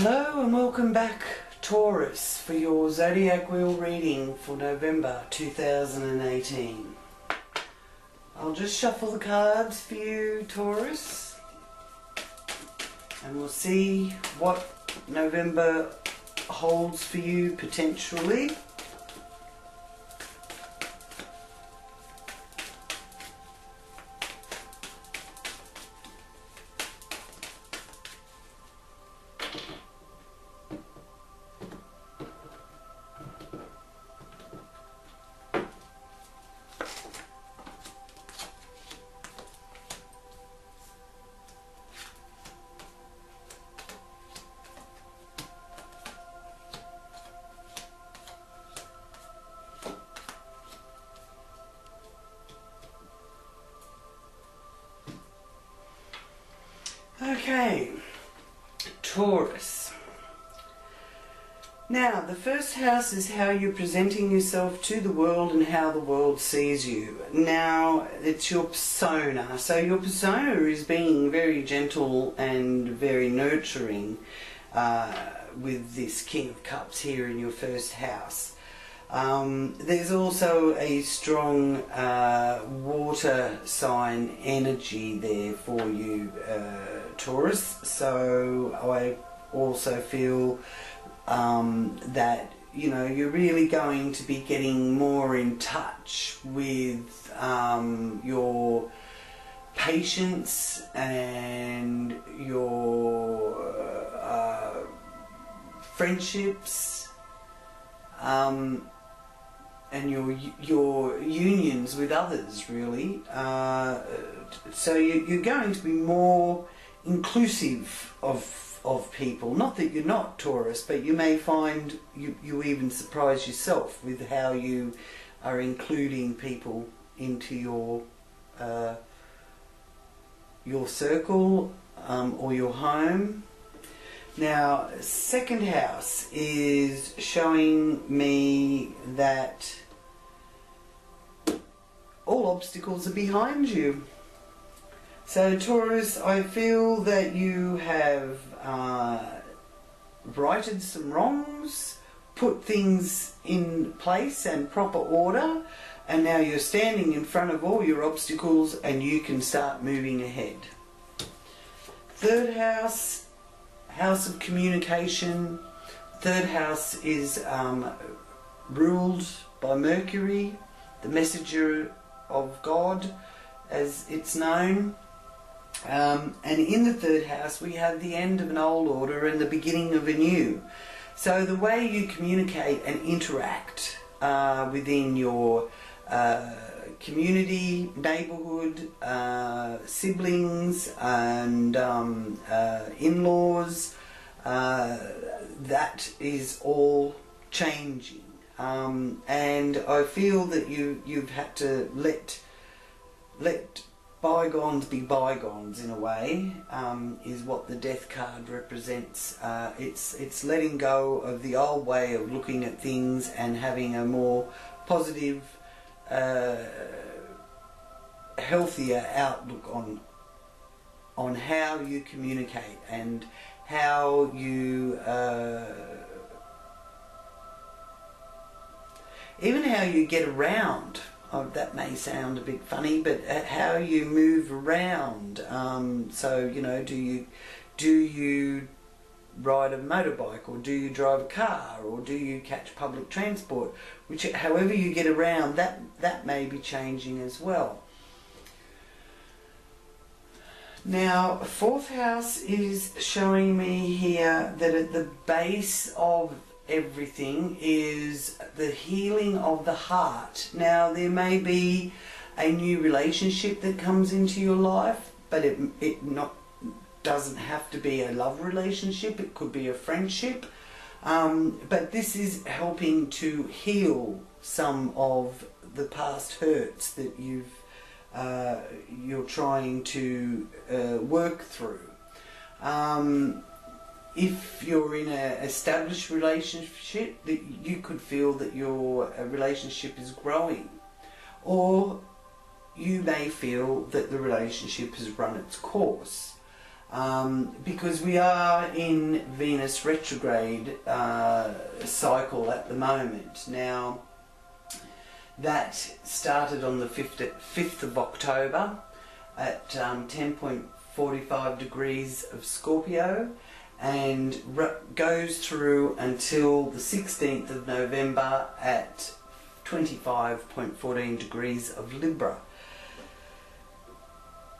Hello and welcome back, Taurus, for your zodiac wheel reading for November 2018. I'll just shuffle the cards for you, Taurus, and we'll see what November holds for you potentially. Okay, Taurus. Now, the first house is how you're presenting yourself to the world and how the world sees you. Now, it's your persona. So your persona is being very gentle and very nurturing with this King of Cups here in your first house. There's also a strong water sign energy there for you, Taurus. So I also feel that, you know, you're really going to be getting more in touch with your patience and your friendships and your unions with others, really. So you're going to be more inclusive of people. Not that you're not, Taurus, but you may find you even surprise yourself with how you are including people into your circle or your home. Now, second house is showing me that all obstacles are behind you. So, Taurus, I feel that you have righted some wrongs, put things in place and proper order, and now you're standing in front of all your obstacles and you can start moving ahead. Third house, house of communication. Third house is ruled by Mercury, the messenger of God, as it's known. And in the third house we have the end of an old order and the beginning of a new. So the way you communicate and interact within your community, neighbourhood, siblings and in-laws, that is all changing. And I feel that you've had to let bygones be bygones in a way, is what the Death card represents. It's letting go of the old way of looking at things and having a more positive, healthier outlook on how you communicate and how you even how you get around. Oh, that may sound a bit funny, but how you move around. So, you know, do you ride a motorbike, or do you drive a car, or do you catch public transport? However you get around, that may be changing as well. Now, fourth house is showing me here that at the base of everything is the healing of the heart. Now, there may be a new relationship that comes into your life, but it doesn't have to be a love relationship. It could be a friendship, but this is helping to heal some of the past hurts that you're trying to work through. If you're in an established relationship, that you could feel that your relationship is growing, or you may feel that the relationship has run its course. because we are in Venus retrograde cycle at the moment. Now, that started on the 5th of October at 10.45 degrees of Scorpio, and goes through until the 16th of November at 25.14 degrees of Libra.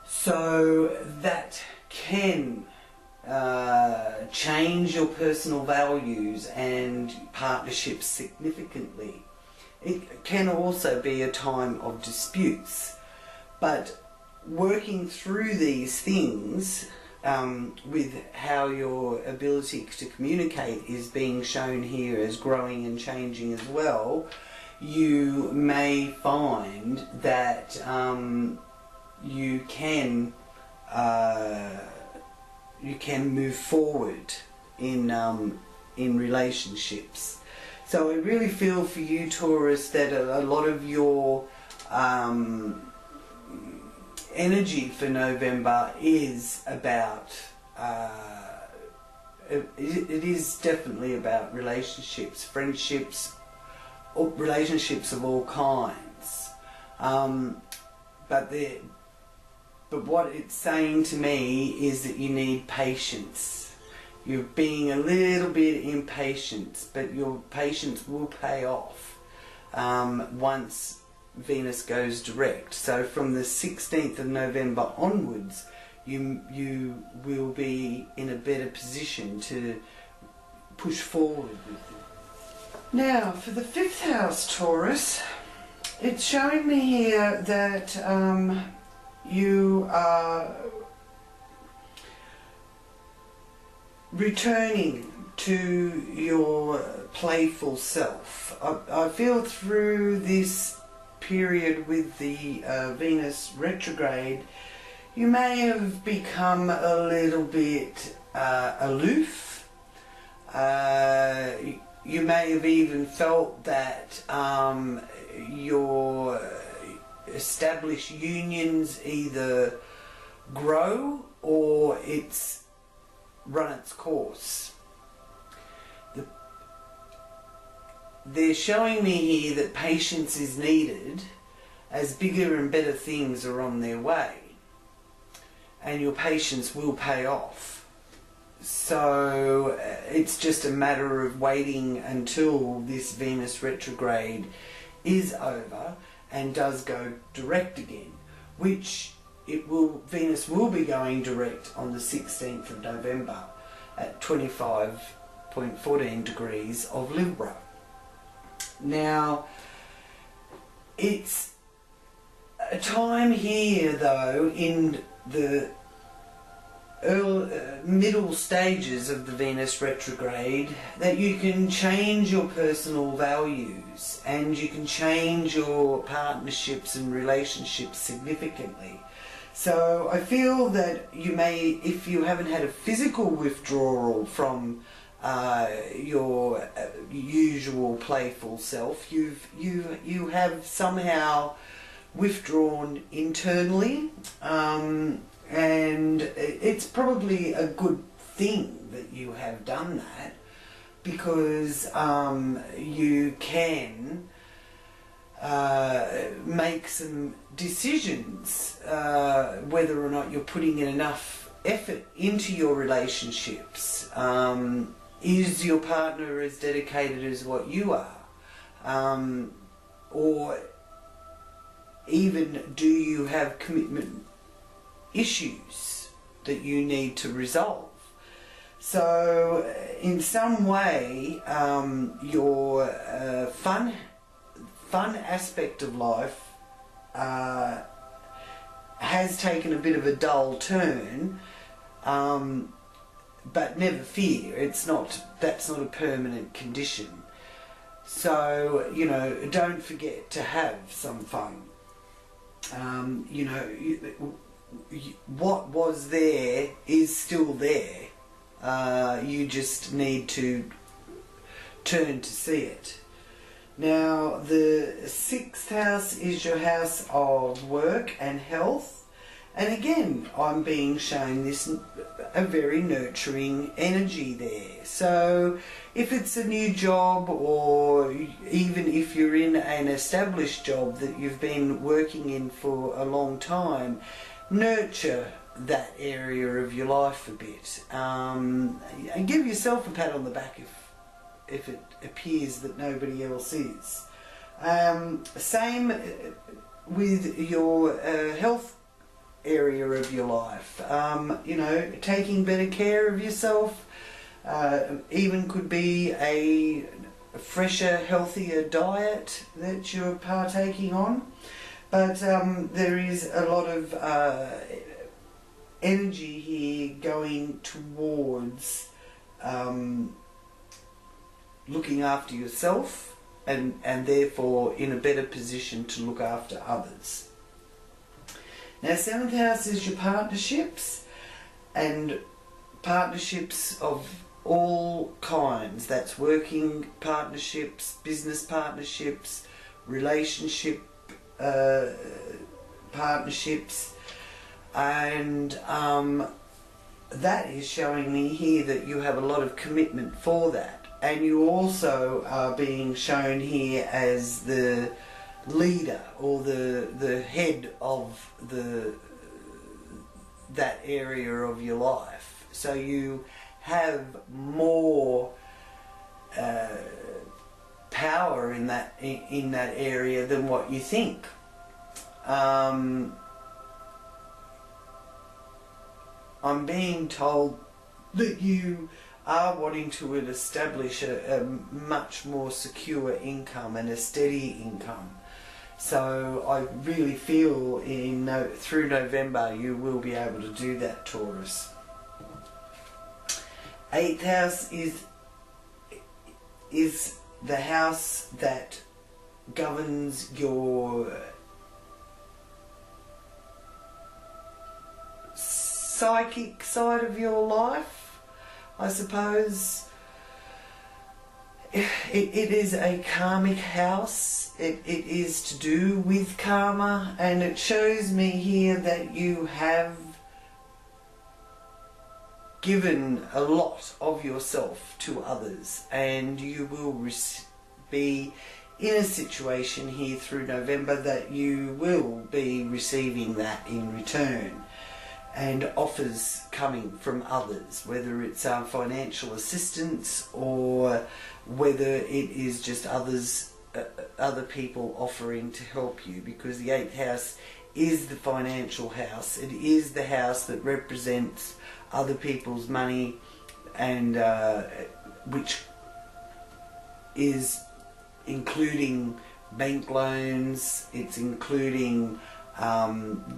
So that can change your personal values and partnerships significantly. It can also be a time of disputes, but working through these things with how your ability to communicate is being shown here as growing and changing as well, you may find that you can move forward in relationships. So I really feel for you, Taurus, that a lot of your energy for November is about, it is definitely about relationships, friendships, or relationships of all kinds. But what it's saying to me is that you need patience. You're being a little bit impatient, but your patience will pay off once Venus goes direct. So from the 16th of November onwards, you will be in a better position to push forward with it. Now, for the 5th house, Taurus, it's showing me here that you are returning to your playful self. I feel through this period with the Venus retrograde, you may have become a little bit aloof. You may have even felt that your established unions either grow or it's run its course. They're showing me here that patience is needed as bigger and better things are on their way, and your patience will pay off. So it's just a matter of waiting until this Venus retrograde is over and does go direct again, which Venus will be going direct on the 16th of November at 25.14 degrees of Libra. Now, it's a time here though in the middle stages of the Venus retrograde that you can change your personal values and you can change your partnerships and relationships significantly. So I feel that you may, if you haven't had a physical withdrawal from your usual playful self, you have somehow withdrawn internally, and it's probably a good thing that you have done that, because you can make some decisions whether or not you're putting in enough effort into your relationships. Is your partner as dedicated as what you are? Or even do you have commitment issues that you need to resolve? So in some way your fun aspect of life has taken a bit of a dull turn, but never fear, that's not a permanent condition. So, you know, don't forget to have some fun. You know, what was there is still there. You just need to turn to see it. Now, the 6th house is your house of work and health, And again, I'm being shown a very nurturing energy there. So if it's a new job, or even if you're in an established job that you've been working in for a long time, nurture that area of your life a bit. And give yourself a pat on the back if it appears that nobody else is. Same with your health area of your life. You know, taking better care of yourself, even could be a fresher, healthier diet that you're partaking on. But there is a lot of energy here going towards looking after yourself, and therefore in a better position to look after others. Now, 7th house is your partnerships, and partnerships of all kinds. That's working partnerships, business partnerships, relationship partnerships, and that is showing me here that you have a lot of commitment for that. And you also are being shown here as the leader, or the head of that area of your life. So you have more power in that area than what you think. I'm being told that you are wanting to establish a much more secure income and a steady income. So I really feel through November you will be able to do that, Taurus. 8th house is the house that governs your psychic side of your life, I suppose. It is a karmic house. It is to do with karma, and it shows me here that you have given a lot of yourself to others, and you will be in a situation here through November that you will be receiving that in return, and offers coming from others, whether it's financial assistance or whether it is just other people offering to help you, because the 8th house is the financial house. It is the house that represents other people's money, and which is including bank loans, it's including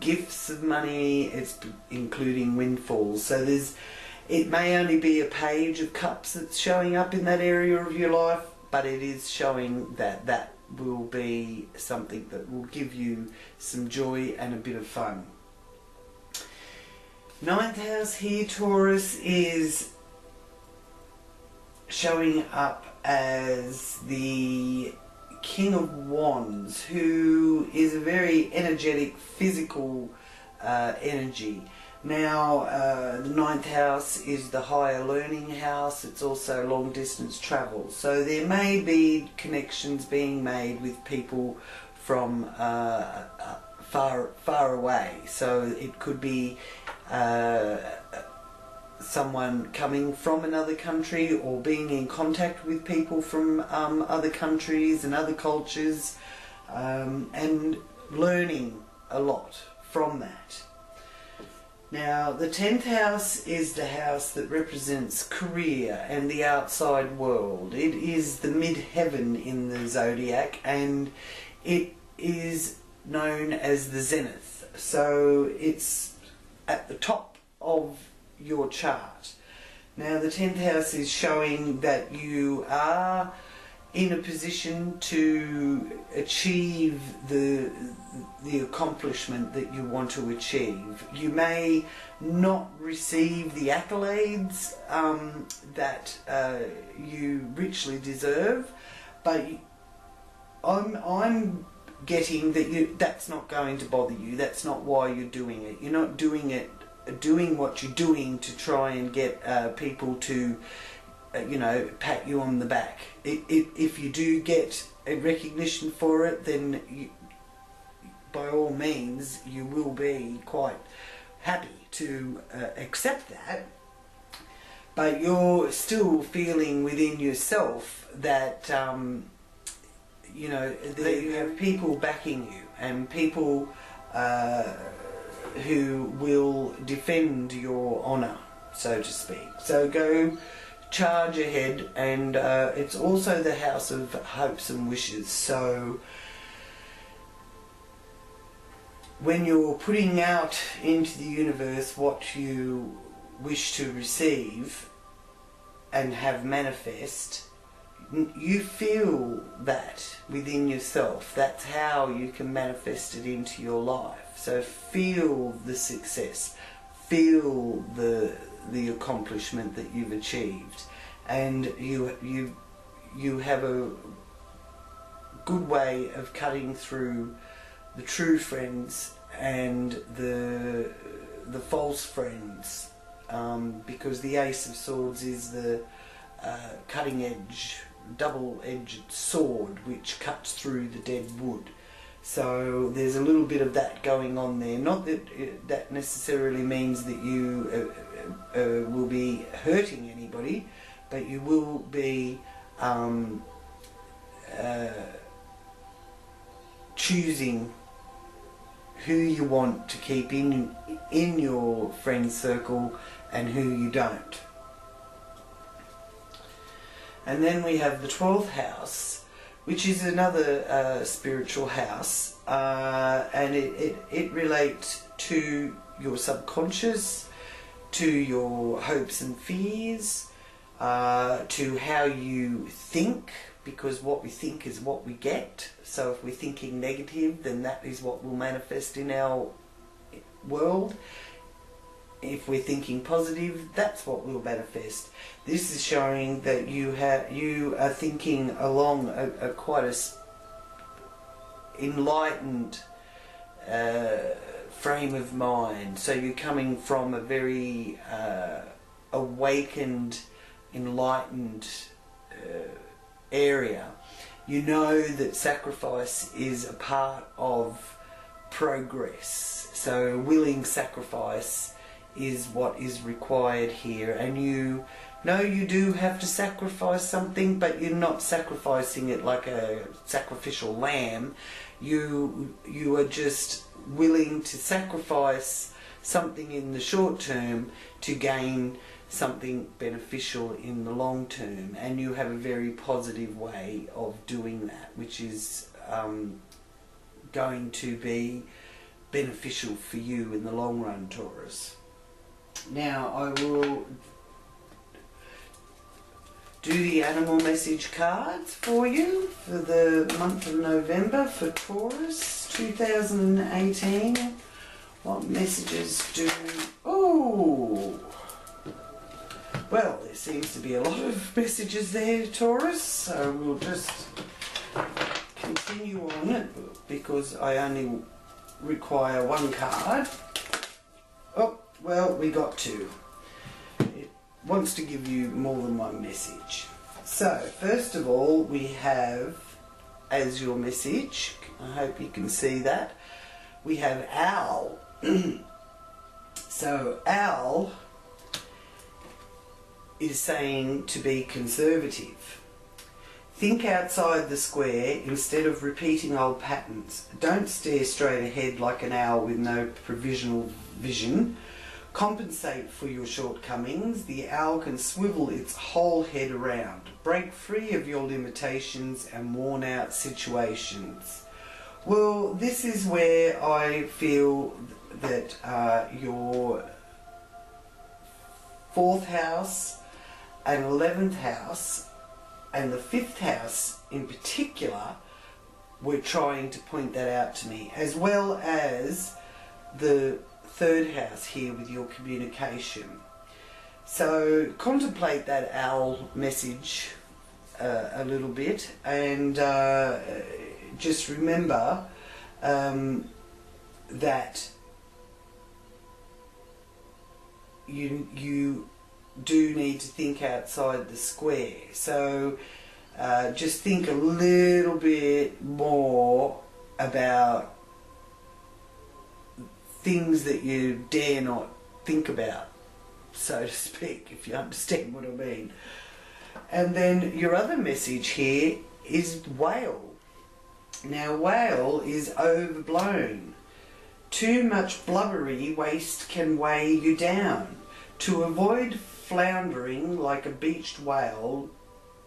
gifts of money, it's including windfalls. So it may only be a page of cups that's showing up in that area of your life, but it is showing that will be something that will give you some joy and a bit of fun. 9th house here, Taurus, is showing up as the King of Wands, who is a very energetic, physical energy. Now, the 9th house is the higher learning house. It's also long distance travel. So there may be connections being made with people from far away. So it could be someone coming from another country, or being in contact with people from other countries and other cultures, and learning a lot from that. Now, the 10th house is the house that represents career and the outside world. It is the mid-heaven in the zodiac, and it is known as the zenith. So it's at the top of your chart. Now, the 10th house is showing that you are in a position to achieve the accomplishment that you want to achieve. You may not receive the accolades that you richly deserve, but I'm getting that that's not going to bother you. That's not why you're doing it. You're not doing what you're doing to try and get people to pat you on the back. If you do get a recognition for it, then by all means you will be quite happy to accept that, but you're still feeling within yourself that you have people backing you, and people who will defend your honour, so to speak. So go charge ahead, and it's also the house of hopes and wishes. So when you're putting out into the universe what you wish to receive and have manifest, you feel that within yourself. That's how you can manifest it into your life. So feel the success, feel the accomplishment that you've achieved, and you have a good way of cutting through the true friends and the false friends, because the Ace of Swords is the cutting edge, double-edged sword which cuts through the dead wood. So there's a little bit of that going on there. Not that that necessarily means that you will be hurting anybody, but you will be choosing who you want to keep in your friend circle and who you don't. And then we have the 12th house, which is another spiritual house, and it relates to your subconscious, to your hopes and fears, to how you think, because what we think is what we get. So if we're thinking negative, then that is what will manifest in our world. If we're thinking positive, that's what will manifest. This is showing that you are thinking along a quite enlightened frame of mind. So you're coming from a very awakened, enlightened area. You know that sacrifice is a part of progress. So willing sacrifice is what is required here, and you know you do have to sacrifice something, but you're not sacrificing it like a sacrificial lamb. You are just willing to sacrifice something in the short term to gain something beneficial in the long term, and you have a very positive way of doing that, which is going to be beneficial for you in the long run, Taurus. Now I will do the animal message cards for you for the month of November for Taurus 2018. What messages do... Oh! Well, there seems to be a lot of messages there, Taurus, so we'll just continue on it because I only require one card. Oh, well, we got two. It wants to give you more than one message. So, first of all, we have, as your message, I hope you can see that, we have Owl. So, Owl is saying to be conservative. Think outside the square instead of repeating old patterns. Don't stare straight ahead like an owl with no provisional vision. Compensate for your shortcomings. The owl can swivel its whole head around. Break free of your limitations and worn out situations. Well, this is where I feel that your 4th house and 11th house and the 5th house in particular were trying to point that out to me, as well as the 3rd house here with your communication. So contemplate that owl message a little bit, and just remember that you do need to think outside the square. So just think a little bit more about things that you dare not think about, so to speak, if you understand what I mean. And then your other message here is whale. Now, whale is overblown. Too much blubbery waste can weigh you down. To avoid floundering like a beached whale,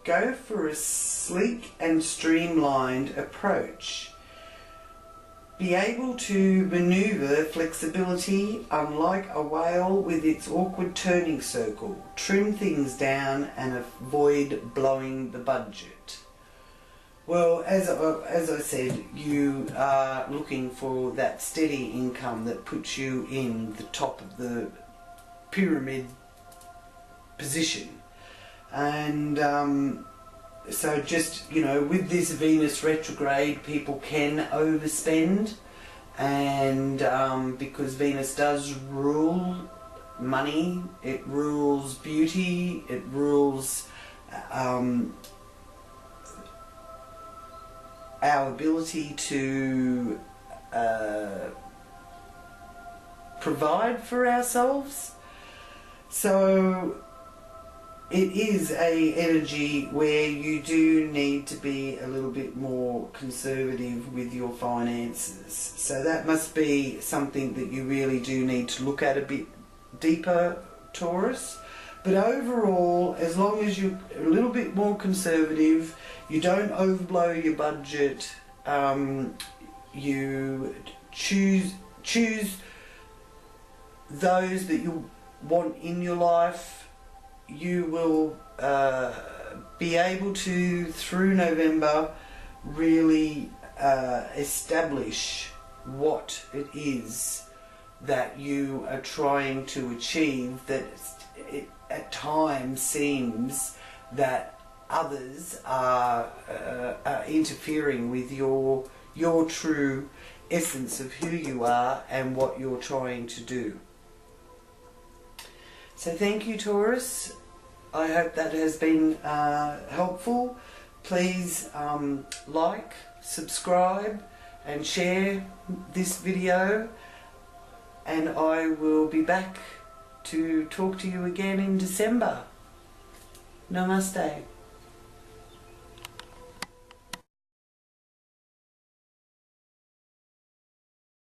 go for a sleek and streamlined approach. Be able to maneuver flexibility unlike a whale with its awkward turning circle. Trim things down and avoid blowing the budget. Well, as I said, you are looking for that steady income that puts you in the top of the pyramid position. And so just, you know, with this Venus retrograde, people can overspend, and because Venus does rule money, it rules beauty, it rules our ability to provide for ourselves. So it is a energy where you do need to be a little bit more conservative with your finances. So that must be something that you really do need to look at a bit deeper, Taurus. But overall, as long as you're a little bit more conservative, you don't overblow your budget, you choose those that you want in your life, you will be able to, through November, really establish what it is that you are trying to achieve, that it at times seems that others are interfering with your true essence of who you are and what you're trying to do. So thank you, Taurus. I hope that has been helpful. Please like, subscribe and share this video, and I will be back to talk to you again in December. Namaste.